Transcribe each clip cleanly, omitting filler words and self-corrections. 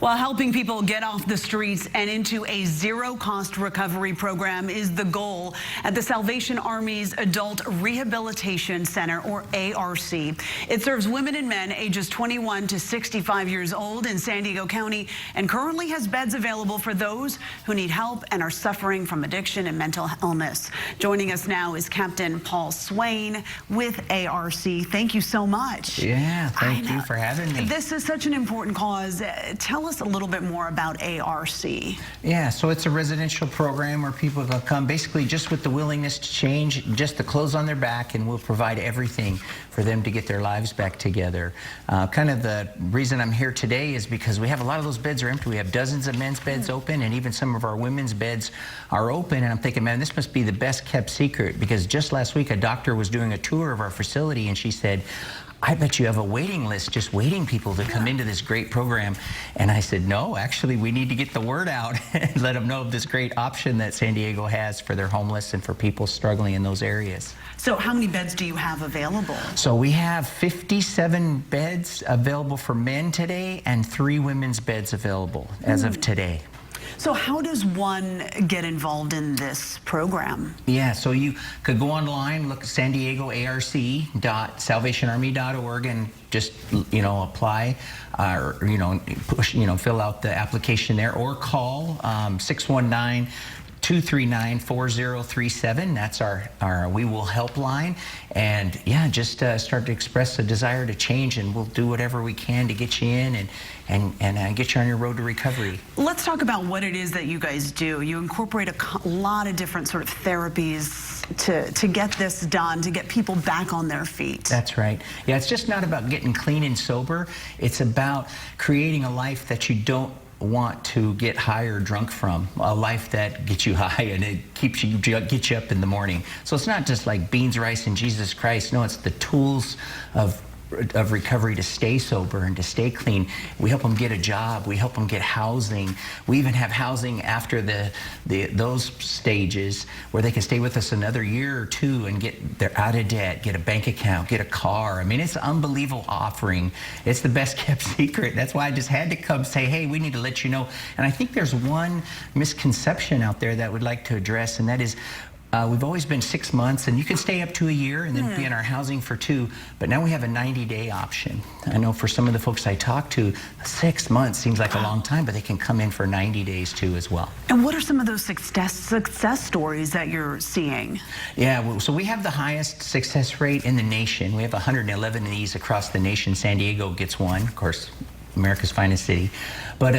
Well, helping people get off the streets and into a zero-cost recovery program is the goal at the Salvation Army's Adult Rehabilitation Center, or ARC. It serves women and men ages 21 to 65 years old in San Diego County and currently has beds available for those who need help and are suffering from addiction and mental illness. Joining us now is Captain Paul Swain with ARC. Thank you so much. Yeah, thank you for having me. This is such an important cause. Tell us a little bit more about ARC. Yeah, so it's a residential program where people can come basically just with the willingness to change, just the clothes on their back, and we'll provide everything for them to get their lives back together. Kind of the reason I'm here today is because we have a lot of those beds are empty. We have dozens of men's beds open, and even some of our women's beds are open. And I'm thinking, man, this must be the best kept secret, because just last week a doctor was doing a tour of our facility and she said, I bet you have a waiting list just waiting people to come into this great program. And I said, no, actually, we need to get the word out and let them know of this great option that San Diego has for their homeless and for people struggling in those areas. So how many beds do you have available? So we have 57 beds available for men today and 3 women's beds available as of today. So how does one get involved in this program? Yeah, so you could go online, look at San Diego ARC.salvationarmy.org and just, apply or, push, fill out the application there, or call 619-239-4037. That's our We Will helpline. And yeah, just start to express a desire to change, and we'll do whatever we can to get you in and get you on your road to recovery. Let's talk about what it is that you guys do. You incorporate a lot of different sort of therapies to get this done, to get people back on their feet. That's right. Yeah, it's just not about getting clean and sober. It's about creating a life that you don't want to get high or drunk from, a life that gets you high and it keeps you, gets you up in the morning. So it's not just like beans, rice, and Jesus Christ. No, it's the tools of recovery to stay sober and to stay clean. We help them get a job. We help them get housing. We even have housing after those stages where they can stay with us another year or 2 and they're out of debt, get a bank account, get a car. I mean, it's an unbelievable offering. It's the best kept secret. That's why I just had to come say, hey, we need to let you know. And I think there's one misconception out there that we'd like to address, and that is, we've always been 6 months, and you can stay up to a year and then be in our housing for 2, but now we have a 90-day option. I know for some of the folks I talk to, 6 months seems like a long time, but they can come in for 90 days too as well. And what are some of those success stories that you're seeing? Yeah, so we have the highest success rate in the nation. We have 111 of these across the nation. San Diego gets one, of course, America's finest city. But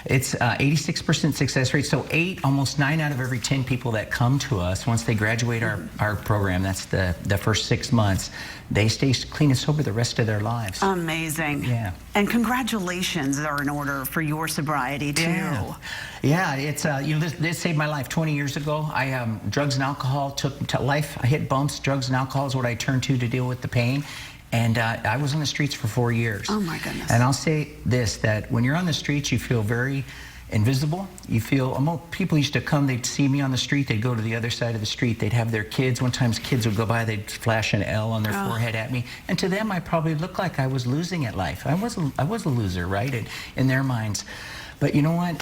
it's 86% success rate, so almost 9 out of every 10 people that come to us, once they graduate our program, that's the first 6 months, they stay clean and sober the rest of their lives. Amazing. Yeah. And congratulations are in order for your sobriety, too. Yeah, it's, this saved my life 20 years ago. Drugs and alcohol took to life. I hit bumps. Drugs and alcohol is what I turned to deal with the pain. And I was on the streets for 4 years. Oh, my goodness. And I'll say this, that when you're on the streets, you feel very invisible. You feel, people used to come, they'd see me on the street, they'd go to the other side of the street, they'd have their kids. One time kids would go by, they'd flash an L on their forehead at me. And to them, I probably looked like I was losing at life. I was a loser, right, in their minds. But you know what?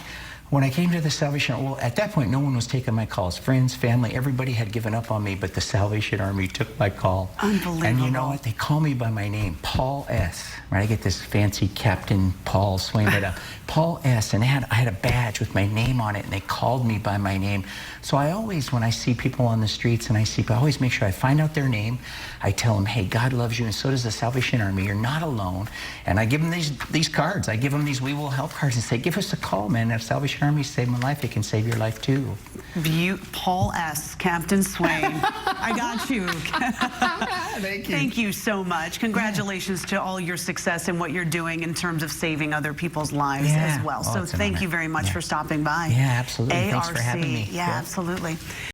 When I came to the Salvation Army, well, at that point, no one was taking my calls. Friends, family, everybody had given up on me, but the Salvation Army took my call. Unbelievable. And you know what? They call me by my name, Paul S. Right? I get this fancy Captain Paul Swain, but Paul S. And I had a badge with my name on it, and they called me by my name. So I always, when I see people on the streets, and I always make sure I find out their name. I tell them, hey, God loves you, and so does the Salvation Army. You're not alone. And I give them these cards. I give them these We Will Help cards and say, give us a call, man. If Salvation Army saved my life, it can save your life too. Paul S. Captain Swain. I got you. Thank you. Thank you so much. Congratulations to all your success and what you're doing in terms of saving other people's lives as well. So thank you very much for stopping by. Yeah, absolutely. Thanks for having me. Yeah, absolutely.